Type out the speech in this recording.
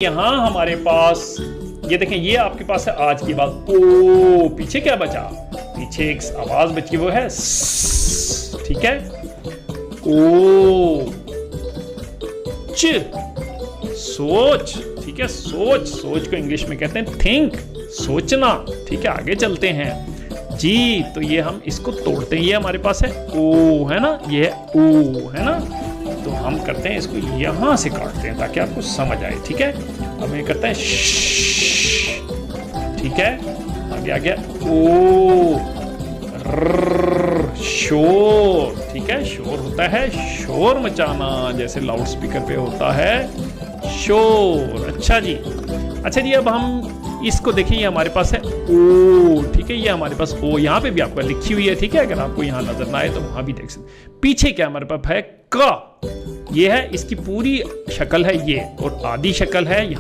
यहां हमारे पास ये देखें, ये आपके पास है आज की बात ओ। पीछे क्या बचा? पीछे एक आवाज बची, वो है स, ठीक है। ओ च, सोच, ठीक है। सोच, सोच को इंग्लिश में कहते हैं थिंक, सोचना, ठीक है। आगे चलते हैं जी। तो ये हम इसको तोड़ते हैं, ये हमारे पास है ओ, है ना, ये है ओ, है ना। तो हम करते हैं इसको यहां से काटते हैं ताकि आपको समझ आए, ठीक है। अब ये करते हैं श, ठीक है। आगे आ गया ओ, शोर, ठीक है। शोर होता है शोर मचाना, जैसे लाउड स्पीकर पे होता है शोर। अच्छा जी, अच्छा जी। अब हम इसको देखिए, ये हमारे पास है ओ, ठीक है। ये हमारे पास ओ, यहाँ पे भी आपको लिखी हुई है, ठीक है। अगर आपको यहाँ नजर ना आए तो वहां भी देख सकते। पीछे क्या हमारे पास है? क, ये है, इसकी पूरी शक्ल है ये, और आधी शक्ल है